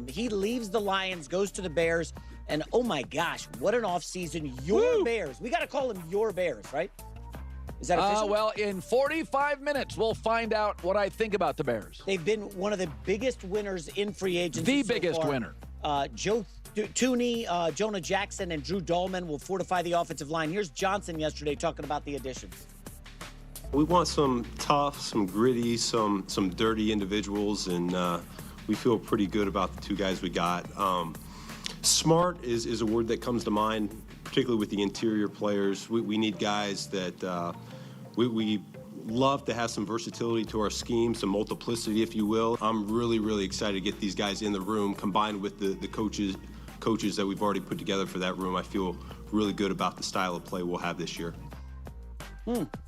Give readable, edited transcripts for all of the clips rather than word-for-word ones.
He leaves the Lions, goes to the Bears, and oh my gosh, what an offseason. Your Bears. We got to call them your Bears, right? Is that official? Well, in 45 minutes, we'll find out what I think about the Bears. They've been one of the biggest winners in free agency. The biggest winner. Joe Tooney, Jonah Jackson, and Drew Dahlman will fortify the offensive line. Here's Johnson yesterday talking about the additions. We want some tough, some gritty, some dirty individuals, and we feel pretty good about the two guys we got. Smart is a word that comes to mind, particularly with the interior players. We need guys that we love to have some versatility to our scheme, some multiplicity, if you will. I'm really, really excited to get these guys in the room, combined with the coaches that we've already put together for that room. I feel really good about the style of play we'll have this year.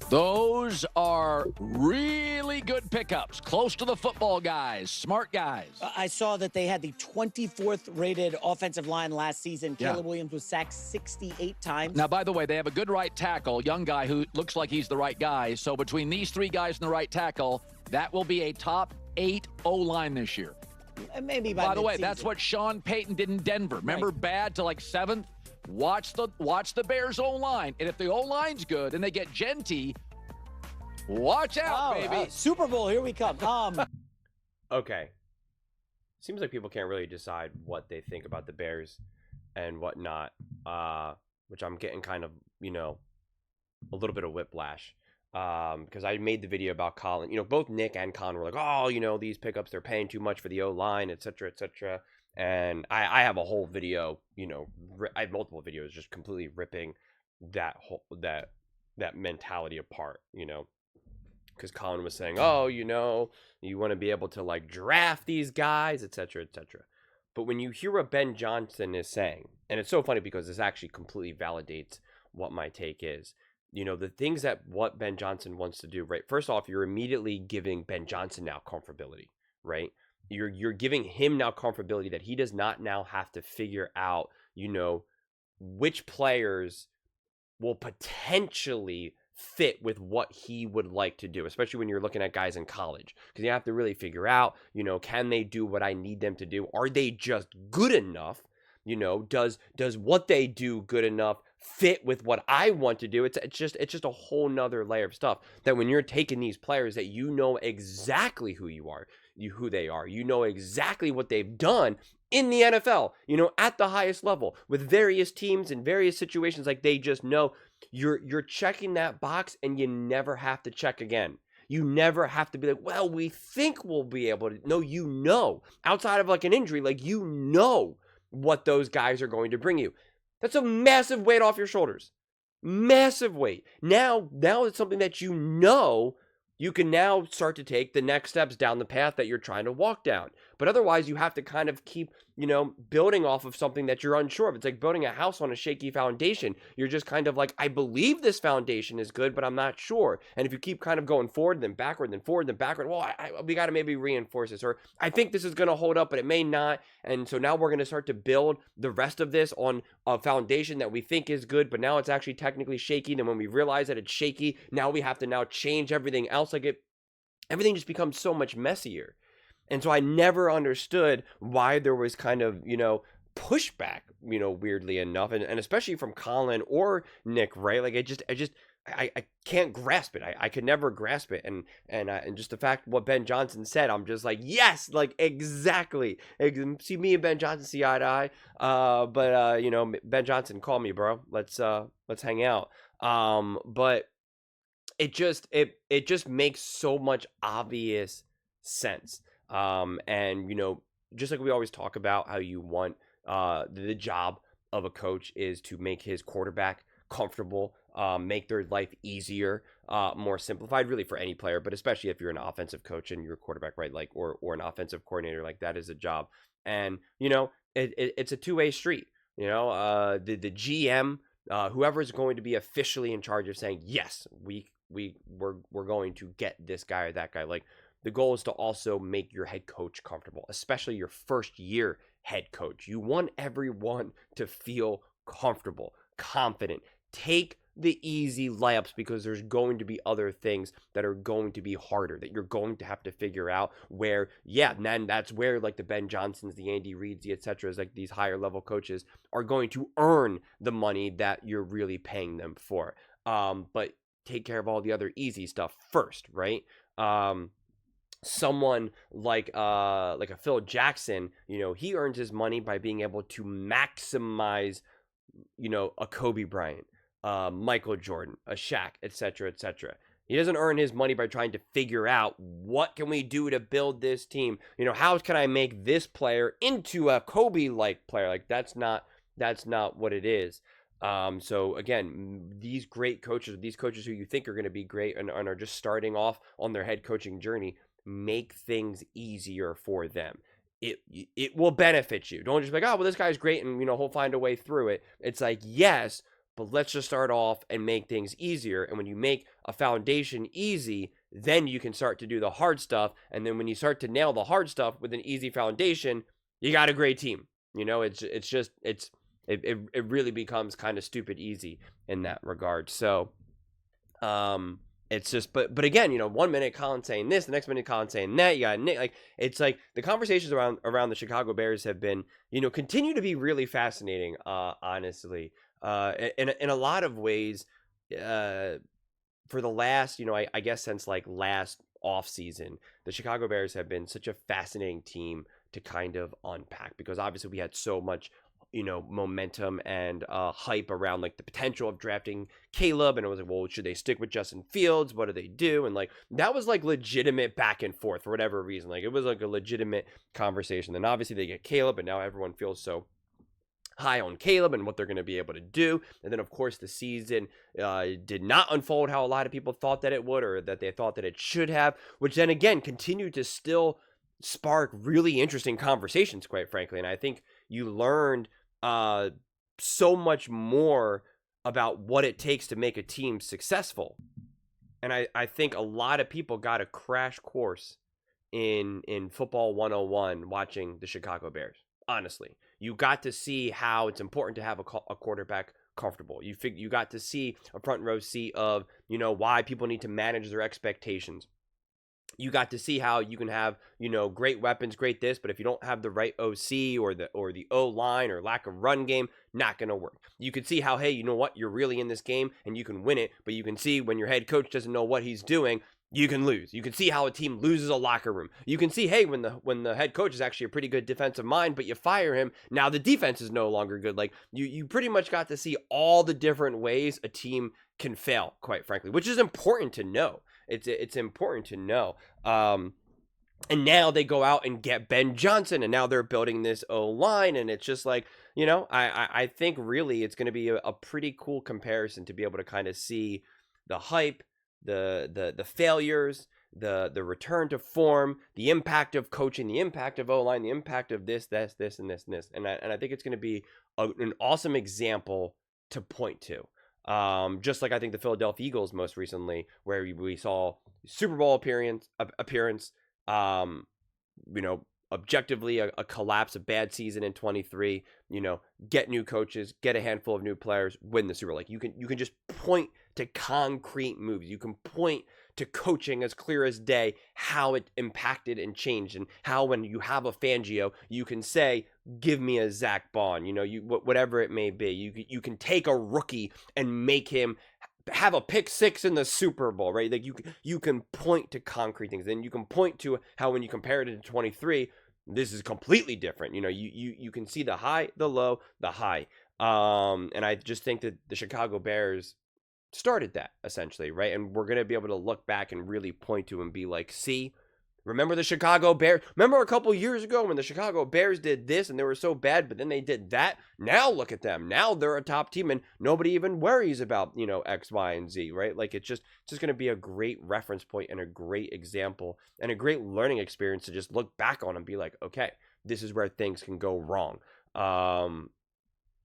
Those are really good pickups. Close to the football guys, smart guys. I saw that they had the 24th rated offensive line last season. Yeah. Caleb Williams was sacked 68 times. Now, by the way, they have a good right tackle, young guy who looks like he's the right guy. So between these three guys and the right tackle, that will be a top 8 O-line this year. Maybe by the way, that's what Sean Payton did in Denver. Remember, Right. bad to like 7th? Watch the Bears O-line. And if the O-line's good and they get Genty, watch out, baby. Super Bowl, here we come. Okay. Seems like people can't really decide what they think about the Bears and whatnot, which I'm getting kind of, a little bit of whiplash. Because I made the video about Colin. Both Nick and Colin were like, oh, these pickups, they're paying too much for the O-line, et cetera, et cetera. And I have a whole video, I have multiple videos just completely ripping that mentality apart, because Colin was saying, oh, you want to be able to like draft these guys, et cetera, et cetera. But when you hear what Ben Johnson is saying, and it's so funny because this actually completely validates what my take is, the things that what Ben Johnson wants to do, right? First off, you're immediately giving Ben Johnson now comfortability, right? You're giving him now comfortability that he does not now have to figure out, which players will potentially fit with what he would like to do, especially when you're looking at guys in college, because you have to really figure out, can they do what I need them to do? Are they just good enough? Does what they do good enough fit with what I want to do? It's just a whole nother layer of stuff that when you're taking these players that exactly who they are, exactly what they've done in the NFL, at the highest level with various teams and various situations, like they just know you're checking that box and you never have to check again. You never have to be like, well, we think we'll be able to. No, outside of like an injury, like what those guys are going to bring you. That's a massive weight off your shoulders. Massive weight. Now it's something that you can now start to take the next steps down the path that you're trying to walk down. But otherwise, you have to kind of keep, building off of something that you're unsure of. It's like building a house on a shaky foundation. You're just kind of like, I believe this foundation is good, but I'm not sure. And if you keep kind of going forward, then backward, then forward, then backward, well, we got to maybe reinforce this. Or I think this is going to hold up, but it may not. And so now we're going to start to build the rest of this on a foundation that we think is good, but now it's actually technically shaky. And when we realize that it's shaky, now we have to now change everything else. Everything just becomes so much messier. And so I never understood why there was kind of, pushback, weirdly enough. And especially from Colin or Nick, right? Like I can't grasp it. I could never grasp it. And just the fact what Ben Johnson said, I'm just like, yes, like exactly. See, me and Ben Johnson see eye to eye. But Ben Johnson, call me, bro. Let's hang out. But it just makes so much obvious sense. Just like we always talk about how you want the job of a coach is to make his quarterback comfortable, make their life easier, more simplified, really for any player, but especially if you're an offensive coach and you're a quarterback, right? Like, or an offensive coordinator, like that is a job. And, it's a two-way street, the GM, whoever's going to be officially in charge of saying, yes, we're going to get this guy or that guy. Like, the goal is to also make your head coach comfortable, especially your first year head coach. You want everyone to feel comfortable, confident, take the easy layups because there's going to be other things that are going to be harder that you're going to have to figure out where, yeah, and then that's where like the Ben Johnsons, the Andy Reeds, the et cetera, like these higher level coaches are going to earn the money that you're really paying them for. But take care of all the other easy stuff first, right? Someone like a Phil Jackson, he earns his money by being able to maximize, a Kobe Bryant, Michael Jordan, a Shaq, etc., etc. He doesn't earn his money by trying to figure out what can we do to build this team. How can I make this player into a Kobe-like player? Like that's not what it is. So again, these great coaches, these coaches who you think are going to be great and are just starting off on their head coaching journey, make things easier for them. It will benefit you. Don't just be like, oh, well, this guy's great and he'll find a way through it. It's like, yes, but let's just start off and make things easier. And when you make a foundation easy, then you can start to do the hard stuff. And then when you start to nail the hard stuff with an easy foundation, you got a great team. It really becomes kind of stupid easy in that regard. So, it's just, but again, 1 minute Colin saying this, the next minute Colin saying that. You got Nick, like it's like the conversations around the Chicago Bears have been, continue to be really fascinating. Honestly, in a lot of ways, for the last, I guess since like last offseason, the Chicago Bears have been such a fascinating team to kind of unpack because obviously we had so much momentum and hype around like the potential of drafting Caleb, and it was like, well, should they stick with Justin Fields? What do they do? And like that was like legitimate back and forth for whatever reason. Like it was like a legitimate conversation. Then obviously they get Caleb, and now everyone feels so high on Caleb and what they're going to be able to do. And then of course the season did not unfold how a lot of people thought that it would, or that they thought that it should have, which then again continued to still spark really interesting conversations, quite frankly. And I think you learned so much more about what it takes to make a team successful. And I think a lot of people got a crash course in football 101 watching the Chicago Bears. Honestly, you got to see how it's important to have a quarterback comfortable. You got to see a front row seat of, why people need to manage their expectations. You got to see how you can have, great weapons, great this, but if you don't have the right OC or the O-line or lack of run game, not going to work. You could see how, hey, you know what? You're really in this game and you can win it, but you can see when your head coach doesn't know what he's doing, you can lose. You can see how a team loses a locker room. You can see, hey, when the head coach is actually a pretty good defensive mind, but you fire him, now the defense is no longer good. Like you pretty much got to see all the different ways a team can fail, quite frankly, which is important to know. It's important to know. And now they go out and get Ben Johnson, and now they're building this O-line, and it's just like, I think really it's going to be a pretty cool comparison to be able to kind of see the hype, the failures, the return to form, the impact of coaching, the impact of O-line, the impact of this, and this, and this. And I think it's going to be an awesome example to point to. Just like I think the Philadelphia Eagles most recently, where we saw Super Bowl appearance, objectively a collapse, a bad season in 23, get new coaches, get a handful of new players, win the Super Bowl. Like you can just point to concrete moves. You can point to coaching as clear as day, how it impacted and changed, and how when you have a Fangio, you can say, give me a Zach Bond, whatever it may be. You can take a rookie and make him have a pick six in the Super Bowl, right? Like you can point to concrete things, and you can point to how when you compare it to 23, this is completely different. You can see the high, the low, the high. And I just think that the Chicago Bears started that essentially, right? And we're going to be able to look back and really point to and be like, see, remember the Chicago Bears? Remember a couple years ago when the Chicago Bears did this and they were so bad, but then they did that? Now look at them. Now they're a top team and nobody even worries about, X, Y, and Z, right? Like it's just going to be a great reference point and a great example and a great learning experience to just look back on and be like, okay, this is where things can go wrong.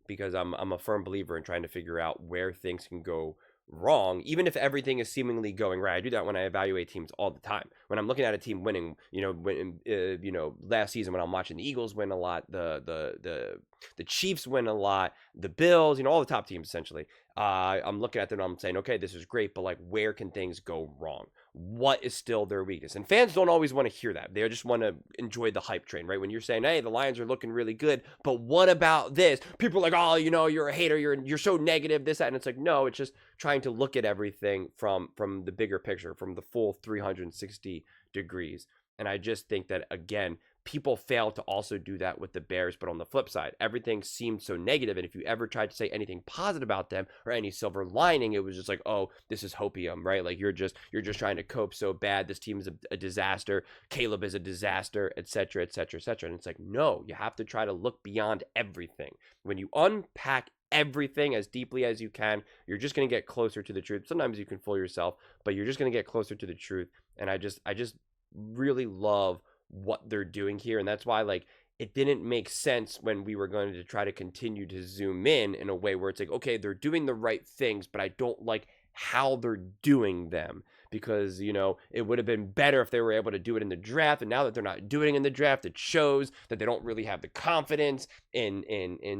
Because I'm a firm believer in trying to figure out where things can go wrong, even if everything is seemingly going right. I do that when I evaluate teams all the time. When I'm looking at a team winning, last season when I'm watching the Eagles win a lot, the Chiefs win a lot, the Bills, all the top teams essentially. I'm looking at them and I'm saying, okay, this is great, but like, where can things go wrong? What is still their weakness? And fans don't always want to hear that. They just want to enjoy the hype train, right? When you're saying, hey, the Lions are looking really good, but what about this? People are like, oh, you're a hater, you're so negative, this, that. And it's like, no, it's just trying to look at everything from the bigger picture, from the full 360 degrees. And I just think that, again, people fail to also do that with the Bears. But on the flip side, everything seemed so negative. And if you ever tried to say anything positive about them or any silver lining, it was just like, oh, this is hopium, right? Like, you're just trying to cope so bad. This team is a disaster. Caleb is a disaster, et cetera, et cetera, et cetera. And it's like, no, you have to try to look beyond everything. When you unpack everything as deeply as you can, you're just going to get closer to the truth. Sometimes you can fool yourself, but you're just going to get closer to the truth. And I just really love what they're doing here. And that's why, like, it didn't make sense when we were going to try to continue to zoom in a way where it's like, okay, they're doing the right things, but I don't like how they're doing them, because it would have been better if they were able to do it in the draft. And now that they're not doing it in the draft, it shows that they don't really have the confidence in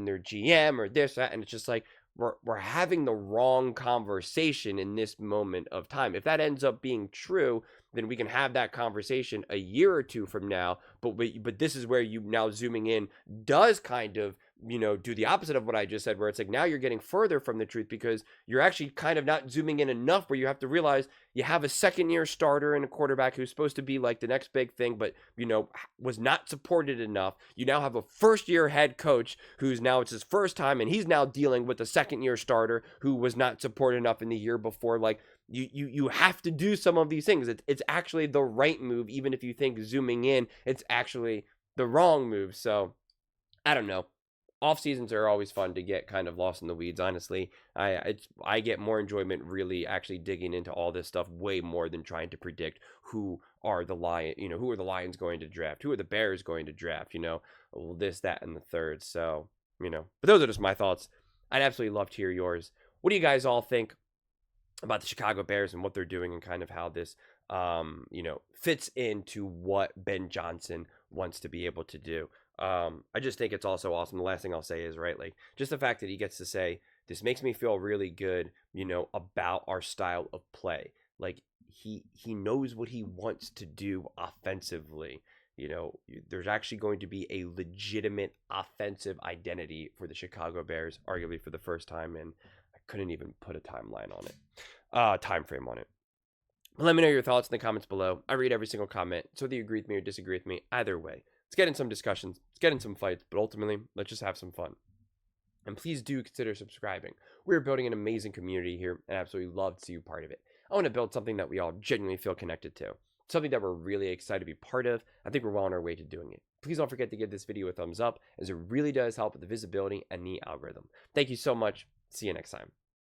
their GM or this, that. And it's just like, we're having the wrong conversation in this moment of time. If that ends up being true, then we can have that conversation a year or two from now. But this is where you now zooming in does kind of, do the opposite of what I just said, where it's like, now you're getting further from the truth, because you're actually kind of not zooming in enough, where you have to realize you have a second-year starter and a quarterback who's supposed to be like the next big thing, but, was not supported enough. You now have a first-year head coach who's now, it's his first time, and he's now dealing with a second-year starter who was not supported enough in the year before. Like, you have to do some of these things. It's actually the right move, even if you think zooming in, it's actually the wrong move. So, I don't know. Off seasons are always fun to get kind of lost in the weeds. Honestly, I get more enjoyment really actually digging into all this stuff way more than trying to predict who are the Lions going to draft, who are the Bears going to draft, this, that, and the third. So, but those are just my thoughts. I'd absolutely love to hear yours. What do you guys all think about the Chicago Bears and what they're doing, and kind of how this fits into what Ben Johnson wants to be able to do? I just think it's also awesome. The last thing I'll say is, right, like, just the fact that he gets to say, this makes me feel really good, about our style of play. Like, he knows what he wants to do offensively. There's actually going to be a legitimate offensive identity for the Chicago Bears, arguably for the first time, and I couldn't even put a timeline on it, time frame on it. Let me know your thoughts in the comments below. I read every single comment, so whether you agree with me or disagree with me, either way, let's get in some discussions, let's get in some fights, but ultimately, let's just have some fun. And please do consider subscribing. We're building an amazing community here, and I absolutely love to see you part of it. I want to build something that we all genuinely feel connected to, something that we're really excited to be part of. I think we're well on our way to doing it. Please don't forget to give this video a thumbs up, as it really does help with the visibility and the algorithm. Thank you so much. See you next time.